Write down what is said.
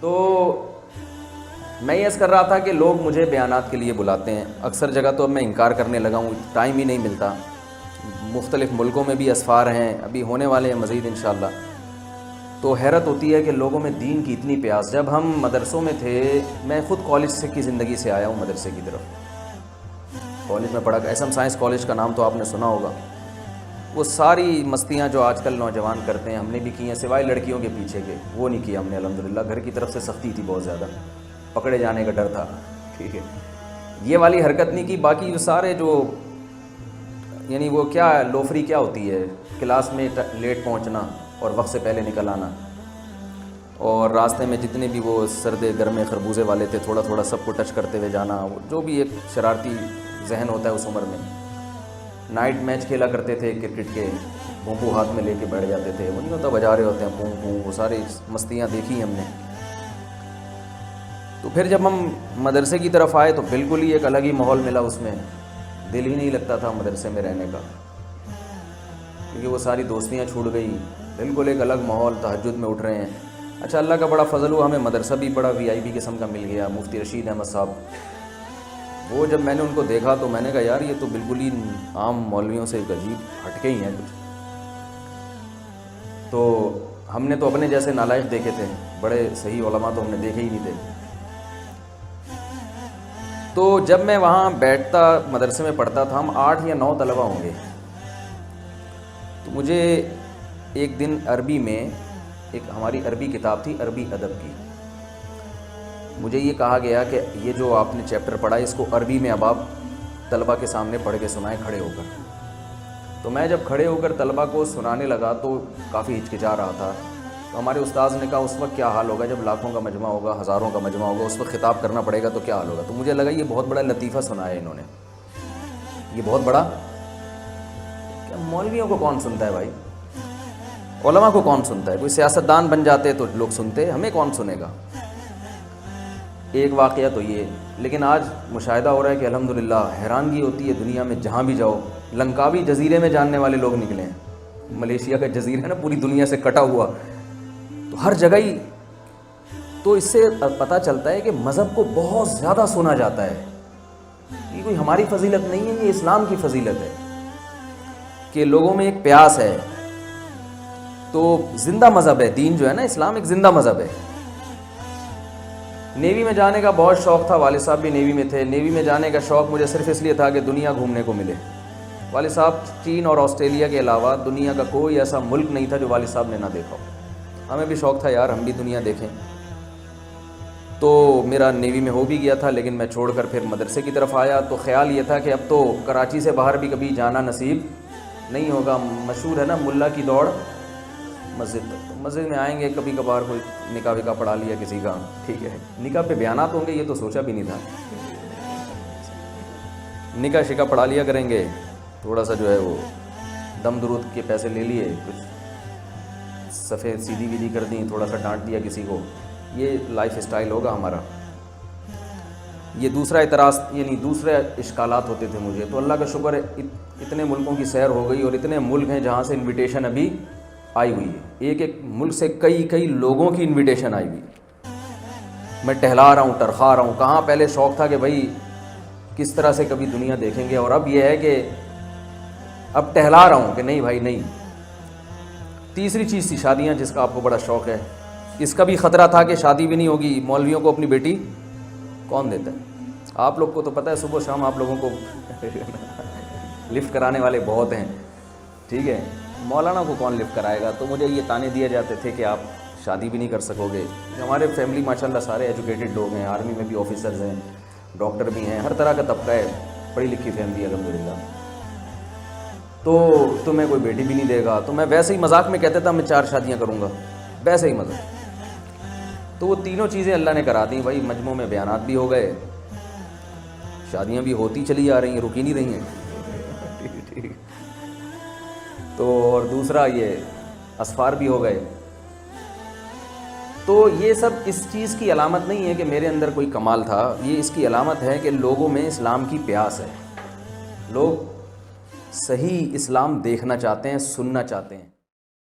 تو میں یہ عرض کر رہا تھا کہ لوگ مجھے بیانات کے لیے بلاتے ہیں، اکثر جگہ تو اب میں انکار کرنے لگا ہوں، ٹائم ہی نہیں ملتا، مختلف ملکوں میں بھی اسفار ہیں، ابھی ہونے والے ہیں مزید انشاءاللہ۔ تو حیرت ہوتی ہے کہ لوگوں میں دین کی اتنی پیاس۔ جب ہم مدرسوں میں تھے، میں خود کالج سے کی زندگی سے آیا ہوں، مدرسے کی طرف کالج میں پڑھا، ایس ایم سائنس کالج کا نام تو آپ نے سنا ہوگا۔ وہ ساری مستیاں جو آج کل نوجوان کرتے ہیں ہم نے بھی کی ہیں، سوائے لڑکیوں کے پیچھے کے، وہ نہیں کیا ہم نے الحمدللہ۔ گھر کی طرف سے سختی تھی بہت زیادہ، پکڑے جانے کا ڈر تھا، ٹھیک ہے، یہ والی حرکت نہیں کی۔ باقی وہ سارے جو یعنی وہ کیا لوفری کیا ہوتی ہے، کلاس میں لیٹ پہنچنا اور وقت سے پہلے نکل آنا، اور راستے میں جتنے بھی وہ سردے گرمے خربوزے والے تھے تھوڑا تھوڑا سب کو ٹچ کرتے ہوئے جانا، جو بھی ایک شرارتی ذہن ہوتا ہے اس عمر میں۔ نائٹ میچ کھیلا کرتے تھے کرکٹ کے، بھونپو ہاتھ میں لے کے بیٹھ جاتے تھے، وہ نہیں ہوتا بجا رہے ہوتے ہیں پوں پوں، وہ ساری مستیاں دیکھی ہم نے۔ تو پھر جب ہم مدرسے کی طرف آئے تو بالکل ہی ایک الگ ہی ماحول ملا، اس میں دل ہی نہیں لگتا تھا مدرسے میں رہنے کا، کیونکہ وہ ساری دوستیاں چھوٹ گئی، بالکل ایک الگ ماحول، تہجد میں اٹھ رہے ہیں۔ اچھا اللہ کا بڑا فضل ہوا، ہمیں مدرسہ بھی بڑا وی آئی پی قسم کا مل گیا، مفتی رشید احمد صاحب۔ وہ جب میں نے ان کو دیکھا تو میں نے کہا یار یہ تو بالکل ہی عام مولویوں سے عجیب ہٹ کے ہی ہیں کچھ۔ تو ہم نے تو اپنے جیسے نالائق دیکھے تھے، بڑے صحیح علماء تو ہم نے دیکھے ہی نہیں تھے۔ تو جب میں وہاں بیٹھتا مدرسے میں پڑھتا تھا، ہم 8 یا 9 طلبہ ہوں گے، تو مجھے ایک دن عربی میں ایک ہماری عربی کتاب تھی، عربی ادب کی، مجھے یہ کہا گیا کہ یہ جو آپ نے چیپٹر پڑھا ہے اس کو عربی میں اب آپ طلبہ کے سامنے پڑھ کے سنائیں کھڑے ہو کر۔ تو میں جب کھڑے ہو کر طلبہ کو سنانے لگا تو کافی ہچکچا رہا تھا۔ تو ہمارے استاذ نے کہا اس وقت کیا حال ہوگا جب لاکھوں کا مجمع ہوگا، ہزاروں کا مجمع ہوگا، اس وقت خطاب کرنا پڑے گا تو کیا حال ہوگا۔ تو مجھے لگا یہ بہت بڑا لطیفہ سنایا ہے انہوں نے، یہ بہت بڑا، کیا مولویوں کو کون سنتا ہے بھائی، علماء کو کون سنتا ہے، کوئی سیاستدان بن جاتے تو لوگ سنتے، ہمیں کون سنے گا۔ ایک واقعہ تو یہ، لیکن آج مشاہدہ ہو رہا ہے کہ الحمدللہ حیرانگی ہوتی ہے، دنیا میں جہاں بھی جاؤ لنکاوی جزیرے میں جاننے والے لوگ نکلے ہیں، ملیشیا کا جزیرہ ہے نا پوری دنیا سے کٹا ہوا، تو ہر جگہ ہی، تو اس سے پتہ چلتا ہے کہ مذہب کو بہت زیادہ سنا جاتا ہے۔ یہ کوئی ہماری فضیلت نہیں ہے، یہ اسلام کی فضیلت ہے کہ لوگوں میں ایک پیاس ہے۔ تو زندہ مذہب ہے دین جو ہے نا، اسلام ایک زندہ مذہب ہے۔ نیوی میں جانے کا بہت شوق تھا، والد صاحب بھی نیوی میں تھے۔ نیوی میں جانے کا شوق مجھے صرف اس لیے تھا کہ دنیا گھومنے کو ملے۔ والد صاحب چین اور آسٹریلیا کے علاوہ دنیا کا کوئی ایسا ملک نہیں تھا جو والد صاحب نے نہ دیکھا ہو۔ ہمیں بھی شوق تھا یار ہم بھی دنیا دیکھیں، تو میرا نیوی میں ہو بھی گیا تھا، لیکن میں چھوڑ کر پھر مدرسے کی طرف آیا تو خیال یہ تھا کہ اب تو کراچی سے باہر بھی کبھی جانا نصیب نہیں ہوگا۔ مشہور ہے نا ملا کی دوڑ مسجد تک، تو مسجد میں آئیں گے کبھی کبھار، کوئی نکاح وکاح پڑھا لیا کسی کا، ٹھیک ہے، نکاح پہ بیانات ہوں گے یہ تو سوچا بھی نہیں تھا، نکاح شکا پڑھا لیا کریں گے، تھوڑا سا جو ہے وہ دم درود کے پیسے لے لیے، کچھ صفحے سیدھی ویدھی کر دیں، تھوڑا سا ڈانٹ دیا کسی کو، یہ لائف اسٹائل ہوگا ہمارا۔ یہ دوسرا اعتراض یعنی دوسرے اشکالات ہوتے تھے مجھے۔ تو اللہ کا شکر ہے اتنے ملکوں کی سیر ہو گئی، اور اتنے ملک ہیں جہاں سے انویٹیشن ابھی آئی ہوئی ہے، ایک ایک ملک سے کئی لوگوں کی انویٹیشن آئی ہوئی۔ میں ٹہلا رہا ہوں، ٹرخا رہا ہوں، کہاں پہلے شوق تھا کہ بھائی کس طرح سے کبھی دنیا دیکھیں گے، اور اب یہ ہے کہ اب ٹہلا رہا ہوں کہ نہیں بھائی نہیں۔ تیسری چیز تھی شادیاں، جس کا آپ کو بڑا شوق ہے، اس کا بھی خطرہ تھا کہ شادی بھی نہیں ہوگی، مولویوں کو اپنی بیٹی کون دیتا ہے؟ آپ لوگ کو تو پتہ ہے صبح شام آپ لوگوں کو لفٹ کرانے والے بہت ہیں، ٹھیک ہے، مولانا کو کون لفٹ کرائے گا۔ تو مجھے یہ تانے دیے جاتے تھے کہ آپ شادی بھی نہیں کر سکو گے۔ ہمارے فیملی ماشاءاللہ سارے ایجوکیٹڈ لوگ ہیں، آرمی میں بھی آفیسرز ہیں، ڈاکٹر بھی ہیں، ہر طرح کا طبقہ ہے، پڑھی لکھی فیملی ہے الحمدللہ۔ تو تمہیں کوئی بیٹی بھی نہیں دے گا۔ تو میں ویسے ہی مذاق میں کہتا تھا میں 4 شادیاں کروں گا، ویسے ہی مذاق۔ تو وہ تینوں چیزیں اللہ نے کرا دیں بھائی، مجموع میں بیانات بھی ہو گئے، شادیاں بھی ہوتی چلی آ رہی ہیں، رکی نہیں رہی ہیں، تو اور دوسرا یہ اسفار بھی ہو گئے۔ تو یہ سب اس چیز کی علامت نہیں ہے کہ میرے اندر کوئی کمال تھا، یہ اس کی علامت ہے کہ لوگوں میں اسلام کی پیاس ہے، لوگ صحیح اسلام دیکھنا چاہتے ہیں، سننا چاہتے ہیں۔